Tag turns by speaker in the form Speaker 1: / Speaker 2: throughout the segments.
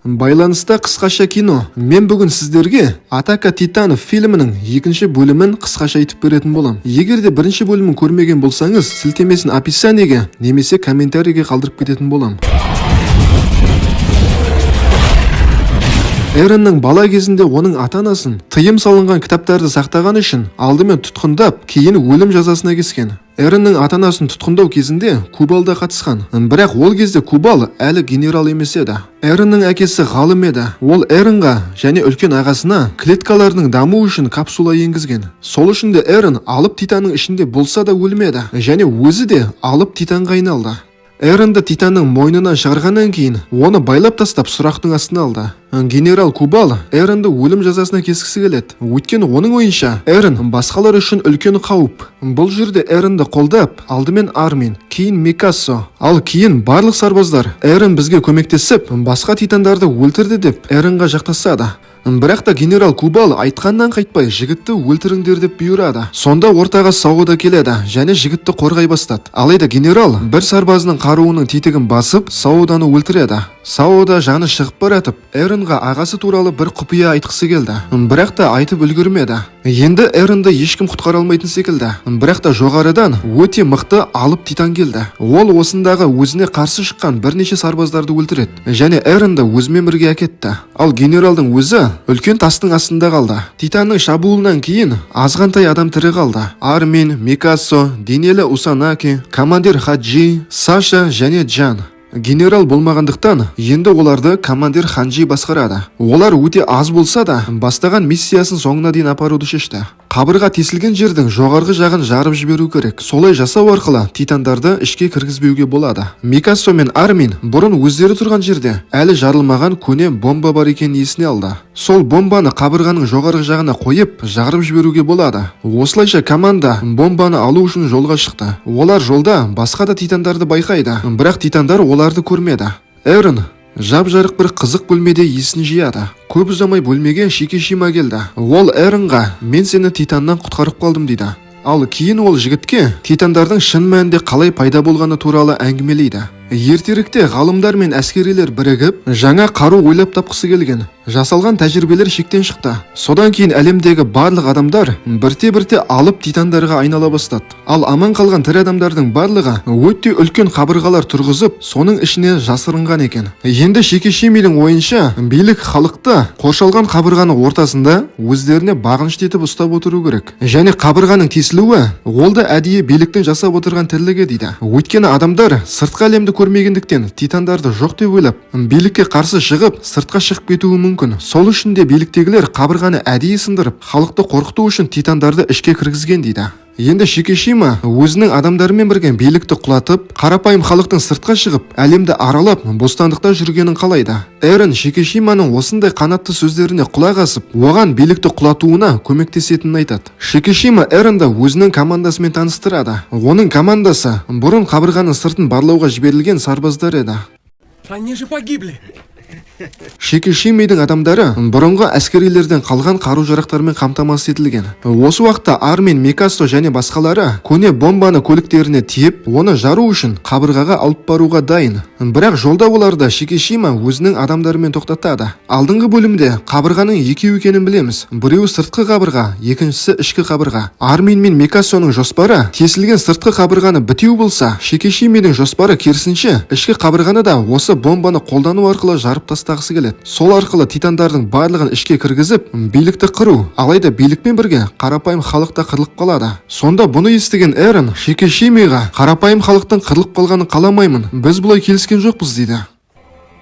Speaker 1: Байланыста қысқаша кино. Мен бүгін сіздерге Атака Титанов фильмінің екінші бөлімін қысқаша айтып беретін болам. Егер де бірінші бөлімін көрмеген болсаңыз, сілтемесін описаниеге немесе комментарийге қалдырып кететін болам. Эреннің бала кезінде оның ата-анасын тыйым салынған кітаптарды сақтаған үшін алдымен тұтқындап, кейін өлім жазасына кескен. Эреннің ата-анасын тұтқындау кезінде Кубал да қатысқан. Бірақ ол кезде Кубал әлі генерал емес еді. Эреннің әкесі ғалым еді. Ол Эренға және үлкен ағасына клеткаларының дамуы үшін капсула енгізген. Сол үшін де Эрен алып Титанның ішінде болса да өлмеді және өзі де алып Титанға айналды. Эренді Титанның мойнынан шығарғаннан кейін оны байлап тастап сұрақтың астына алды. Генерал Кубал Эренді өлім жазасына кескісі келеді. Өйткені оның ойынша Эрен басқалар үшін үлкен қауіп. Бұл жерде Эренді қолдап алдымен Армин, кейін Микассо, ал кейін барлық сарбаздар Эрен бізге көмектесіп басқа титандарды өлтірді деп Эренға жақтасады. Бірақ та генерал Кубал айтқаннан қайтпай жігітті өлтіріңдер деп бұйырады. Сонда ортаға Сао да келеді және жігітті қорғай бастады. Алайда генерал бір сарбазының қаруының тетігін басып Саоданы өлтіреді. Сао да жаны шығып баратып, Эренға ағасы туралы бір құпия айтқысы келді. Бірақ та айтып үлгермеді. Енді Эренді ешкім құтқара алмайтын секілді. Бірақ та жоғарыдан өте мықты алып Титан келді. Ол осындағы өзіне қарсы шыққан бірнеше сарбаздарды өлтіреді және Эренді өзімен бірге әкетті. Ал генералдың өзі үлкен тастың астында қалды. Титанның шабуылынан кейін азғантай адам тірі қалды. Армин, Микассо, денелі Усанаки, командир Хаджи, Саша және Джан. Генерал болмағандықтан енді оларды командир Ханджи басқарады. Олар өте аз болса да бастаған миссиясын соңына дейін апаруды шешті. Қабырға тесілген жердің жоғарғы жағын жарып жіберу керек. Солай жасау арқылы титандарды ішке кіргізбеуге болады. Микассо мен Армин бұрын өздері тұрған жерде әлі жарылмаған көне бомба бар екенін есіне алды. Сол бомбаны қабырғаның жоғарғы жағына қойып жарып жіберуге болады. Осылайша команда бомбаны алу үшін жолға шықты. Олар жолда басқа да титандарды байқайды, бірақ титандар оларды көрмеді. Эрен жап-жарық бір қызық бөлмеде есін жияды. Көп ұзамай бөлмеге Шикишима келді. Ол Эренға "Мен сені Титаннан құтқарып қалдым" дейді. Ал кейін ол жігітке титандардың шын мәнінде қалай пайда болғаны туралы әңгімелейді. Ертеректе ғалымдар мен әскерилер бірігіп жаңа қару ойлап тапқысы келген. Жасалған тәжірибелер шектен шықты. Содан кейін әлемдегі барлық адамдар бірте-бірте алып титандарға айнала бастады. Ал аман қалған тірі адамдардың барлығы өте үлкен қабырғалар тұрғызып, соның ішіне жасырынған екен. Енді Шикишимидің ойынша билік халықты қоршалған қабырғаның ортасында өздеріне бағынышты етіп ұстап отыру керек. Және қабырғаның тесілуі ол да әдейі биліктің жасап отырған тірлігі дейді. Өйткені адамдар сыртқы әлемді көрмегендіктен титандарды жоқ деп ойлап, билікке қарсы шығып, сыртқа шығып кетуі мүмкін. Сол үшін де биліктегілер қабырғаны әдейі сындырып, халықты қорқыту үшін титандарды ішке кіргізген дейді. Енді Шикишима өзінің адамдарымен бірге билікті құлатып, қарапайым халықтың сыртқа шығып, әлемді аралап, бостандықта жүргенін қалайды. Эрен Шикишиманың осындай қанатты сөздеріне құлақ асып, оған билікті құлатуына көмектесетінін айтады. Шикишима Эренді өзінің командасымен таныстырады. Оның командасы бұрын қабырғаның сыртын барлауға жіберілген сарбаздар еді.
Speaker 2: Они же погибли.
Speaker 1: Шикишимидің адамдары бұрынғы әскерилерден қалған қару-жарақтармен қамтамасыз етілген. Осы уақытта Армин, Микассо және басқалары көне бомбаны көліктеріне тиеп, оны жару үшін қабырғаға алып баруға дайын. Бірақ жолда оларды Шикишима өзінің адамдарымен тоқтатады. Алдыңғы бөлімде қабырғаның екеуі екенін білеміз. Біреуі сыртқы қабырға, екіншісі ішкі қабырға. Армин мен Микассоның жоспары тесілген сыртқы қабырғаны бітеу болса, Шикишимидің жоспары керісінше ішкі қабырғаны да осы бомбаны қолдану арқылы жарып тастағысы келеді. Сол арқылы титандардың барлығын ішке кіргізіп, билікті қыру. Алайда билікпен бірге қарапайым халық та қырылып қалады. Сонда бұны естіген Эрен Шикишимиға "Қарапайым халықтың қырылып қалғанын қаламаймын. Біз бұлай келіскен жоқпыз" дейді.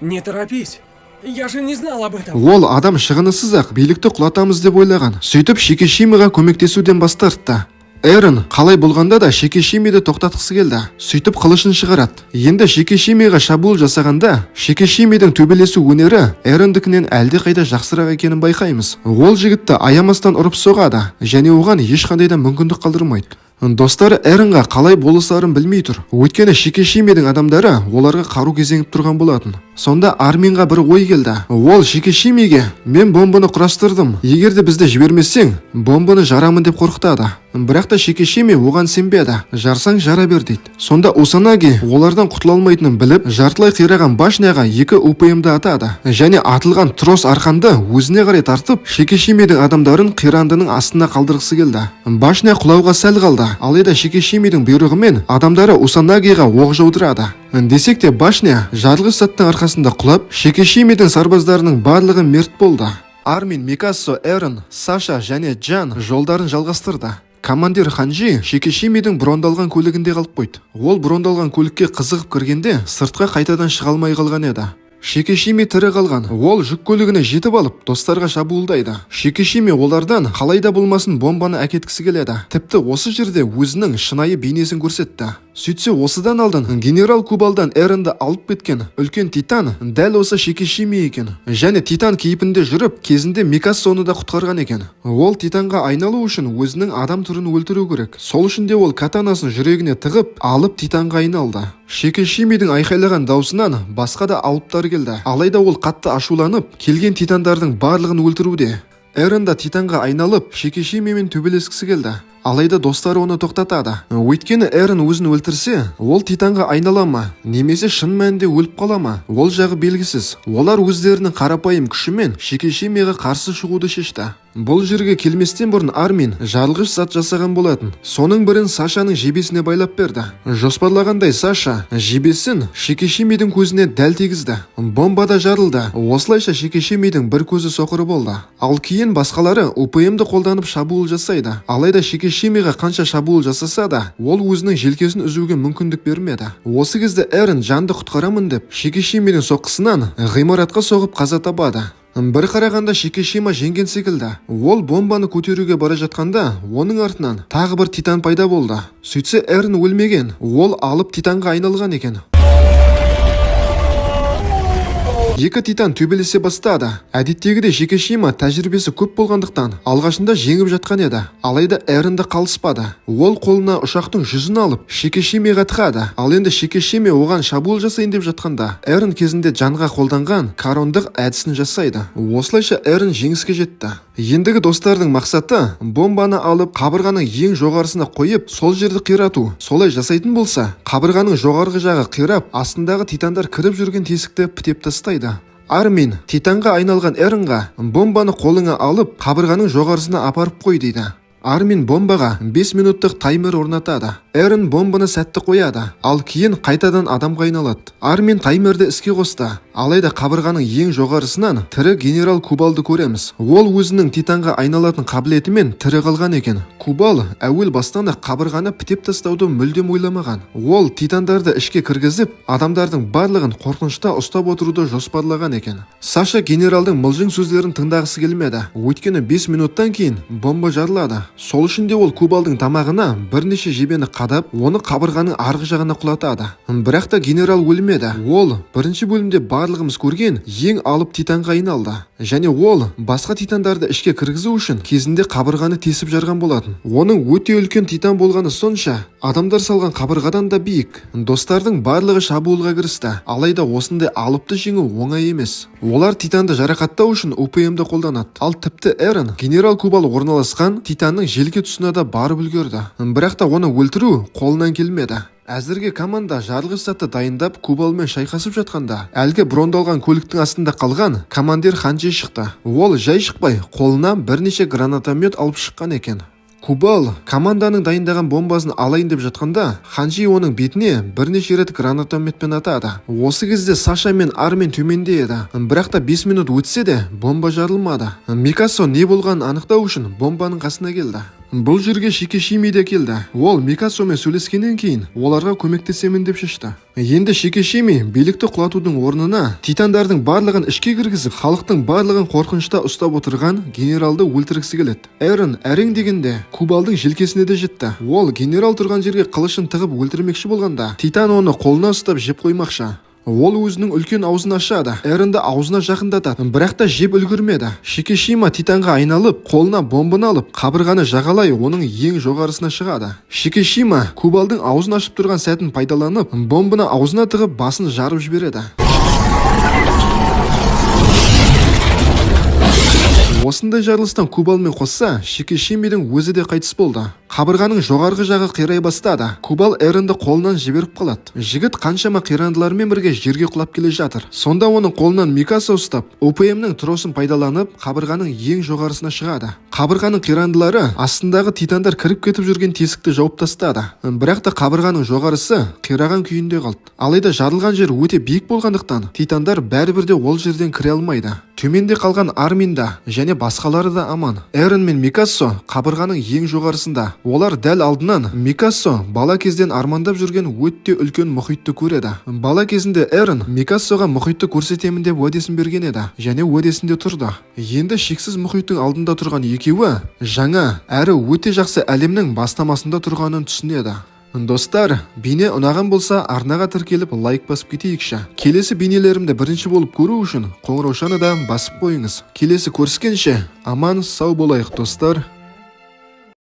Speaker 2: Не торопись. Я же не знал об этом.
Speaker 1: Ол адам шығынысыз-ақ билікті құлатамыз деп ойлаған. Сөйтіп Шикишимиға көмектесуден бас тартты. Эрен қалай болғанда да Шикишимиді тоқтатқысы келді. Сөйтіп қылышын шығарады. Енді Шикишимиға шабуыл жасағанда, Шикишимидің төбелесу өнері Эрендікінен әлде қайда жақсырақ екенін байқаймыз. Ол жігітті аямастан ұрып соғады және оған ешқандай да мүмкіндік қалдырмайды. Достары Эренға қалай болысарын білмей тұр. Өйткені Шикишимидің адамдары оларға қару кезеңіп тұрған болатын. Сонда Арминға бір ой келді. Ол Шикишимиге: мен бомбаны құрастырдым. Егер де бізді жібермесең, бомбаны жарамын деп қорқытады. Бірақ та Шикишими оған сенбеді. Жарсаң жара бер дейді. Сонда Усанаги олардан құтыла алмайтынын біліп, жартылай қираған башняға 2 УПМ-ді атады. Және атылған трос арқанды өзіне қарай тартып, Шикишимидің адамдарын қирандының астына қалдырғысы келді. Башня құлауға сәл қалды. Алайда Шикишимидің бұйрығымен адамдары Усанагиға оқ жаудырады. Десек те башня жарылғыш заттың арқасында құлап, Шикишимидің сарбаздарының барлығы мерт болды. Армин, Микассо, Эрен, Саша және Джан жолдарын жалғастырды. Командир Ханжи Шикишимидің брондалған көлігінде қалып қойды. Ол брондалған көлікке қызығып кіргенде сыртқа қайтадан шыға алмай қалған еді. Шикишими тірі қалған. Ол жүк көлігіне жетіп алып, достарға шабуылдайды. Шикишими олардан қалайда болмасын бомбаны әкеткісі келеді. Тіпті осы жерде өзінің шынайы бейнесін көрсетті. Сөйтсе осыдан алдын генерал Кубалдан Эренді алып кеткен үлкен Титан дәл осы Шикишими екен. Және Титан кейпінде жүріп, кезінде Микассоны да құтқарған екен. Ол Титанға айналу үшін өзінің адам түрін өлтіру керек. Сол үшін де ол катанасын жүрегіне тығып, алып Титанға айналды. Шикишимидің айқайлаған даусынан басқа да алыптар келді. Алайда ол қатты ашуланып, келген титандардың барлығын өлтіруде. Эрен да Титанға айналып, Шикишимимен төбелескісі келді. Алайда достары оны тоқтатады. Өйткені Эрен өзін өлтірсе, ол Титанға айнала ма, немесе шын мәнінде өліп қала ма, ол жағы белгісіз. Олар өздерінің қарапайым күшімен Шикишимиға қарсы шығуды шешті. Бұл жерге келместен бұрын Армин жарылғыш зат жасаған болатын. Соның бірін Сашаның жебесіне байлап берді. Жоспарлағандай Саша жебесін Шикишимидің көзіне дәл тигізді. Бомба да жарылды. Осылайша Шикишимидің бір көзі соқыры болды. Ал кейін басқалары УПМ-ді қолданып шабуыл жасайды. Алайда Шикишимиға қанша шабуыл жасаса да, ол өзінің желкесін үзуге мүмкіндік бермеді. Осы кезде Эрен жанды құтқарамын деп Шикишимидің соққысынан ғимаратқа соғып қаза табады. Бір қарағанда Шикишима жеңген секілді. Ол бомбаны көтеруге бара жатқанда, оның артынан тағы бір Титан пайда болды. Сөйтсе Эрен өлмеген, ол алып Титанға айналған екен. Екі Титан төбелесе бастады. Әдеттегідей Шикишима тәжірибесі көп болғандықтан алғашында жеңіп жатқан еді. Алайда Эренді қалыспады. Ол қолына ұшақтың жүзін алып Шикишимиға тығады. Ал енді Шикишими оған шабуыл жасайын деп жатқанда, Эрен кезінде жанға қолданған карондық әдісін жасайды. Осылайша Эрен жеңіске жетті. Ендігі достардың мақсаты бомбаны алып қабырғаның ең жоғарысына қойып, сол жерді қирату. Солай жасайтын болса, қабырғаның жоғарғы жағы қирап, астындағы титандар кіріп жүрген тесікті пітеп тастайды. Армин Титанға айналған Эренға бомбаны қолыңа алып, қабырғаның жоғарысына апарып қой дейді. Армин бомбаға 5 минуттық таймер орнатады. Эрен бомбаны сәтті қояды, ал кейін қайтадан адамға айналады. Армин таймерді іске қосты. Алайда қабырғаның ең жоғарысынан тірі генерал Кубалды көреміз. Ол өзінің Титанға айналатын қабілетімен тірі қалған екен. Кубал әуел бастан қабырғаны пітеп тастауды мүлдем ойламаған. Ол титандарды ішке кіргізіп, адамдардың барлығын қорқынышта ұстап отыруды жоспарлаған екен. Саша генералдың мылжың сөздерін тыңдағысы келмеді. Өйткені 5 минуттан кейін бомба жарылады. Сол үшін де ол Кубалдың тамағына бірнеше жебені қадап, оны қабырғаның арғы жағына құлатады. Бірақ та генерал өлмеді. Ол бірінші бөлімде барлығымыз көрген ең алып Титанға айналды. Және ол басқа титандарды ішке кіргізу үшін кезінде қабырғаны тесіп жарған болатын. Оның өте үлкен Титан болғаны сонша, адамдар салған қабырғадан да биік. Достардың барлығы шабуылға кірісті. Алайда осындай алыпты жеңу оңай емес. Олар Титанды жарақаттау үшін УПМ-ді қолданады. Ал тіпті Эрен генерал Кубал орналасқан Титанның желке тұсына да барып үлгерді. Бірақ та оны өлтіру қолынан келмеді. Әзірге команда жарылғыш затты дайындап Кубалмен шайқасып жатқанда, әлгі брондалған көліктің астында қалған командир Ханжи шықты. Ол жай шықпай, қолына бірнеше гранатомет алып шыққан екен. Кубал команданың дайындаған бомбасын алайын деп жатқанда, Ханжи оның бетіне бірнеше рет гранатометпен атады. Осы кезде Саша мен Армин төменде еді. Бірақ та 5 минут өтсе де бомба жарылмады. Микассо не болғанын анықтау үшін бомбаның қасына келді. Бұл жерге Шикишими де келді. Ол Микассомен сөйлескеннен кейін оларға көмектесемін деп шешті. Енді Шикишими билікті құлатудың орнына титандардың барлығын ішке кіргізіп, халықтың барлығын қорқынышта ұстап отырған генералды өлтіргісі келеді. Эрен әрең дегенде Кубалдың желкесіне де жетті. Ол генерал тұрған жерге қылышын тығып өлтірмекші болғанда, Титан оны қолына ұстап жеп қоймақшы. Ол өзінің үлкен аузын ашады. Эренді аузына жақындатады, бірақ та жеп үлгермеді. Шикишима Титанға айналып, қолына бомбаны алып, қабырғаны жағалай оның ең жоғарысына шығады. Шикишима Кубалдың аузын ашып тұрған сәтін пайдаланып, бомбаны аузына тығып, басын жарып жібереді. Осындай жарылыстан Кубалмен қосса, Шикишимидің өзі де қайтыс болды. Қабырғаның жоғарғы жағы қирай бастады. Кубал Эрнді қолынан жіберіп қалады. Жігіт қаншама қирандылармен бірге жерге құлап келе жатыр. Сонда оның қолынан Микаса ұстап, ОПМ-нің тросын пайдаланып, қабырғаның ең жоғарысына шығады. Қабырғаның қирандылары астындағы титандар кіріп кетіп жүрген тесікті жауып тастады. Бірақ та қабырғаның жоғарысы қираған күйінде қалды. Алайда жарылған жер өте биік болғандықтан, титандар бәрібір де ол жерден кіре алмайды. Төменде қалған Армин да және басқалары да аман. Эрн мен Микассо қабырғаның ең жоғарысында. Олар дәл алдынан Микассо бала кезден армандап жүрген өте үлкен мұхитты көреді. Бала кезінде Эрн Микассоға мұхитты көрсетемін деп уәдесін берген еді, және уәдесінде тұрды. Енді шексіз мұхиттың алдында тұрған екеуі жаңа әрі өте жақсы әлемнің бастамасында тұрғанын түсінеді. Достар, бейне ұнаған болса арнаға тіркеліп лайк басып кетейікші. Келесі бейнелерімді бірінші болып көру үшін қоңыраушаны да басып қойыңыз. Келесі көріскенше аман сау болайық достар.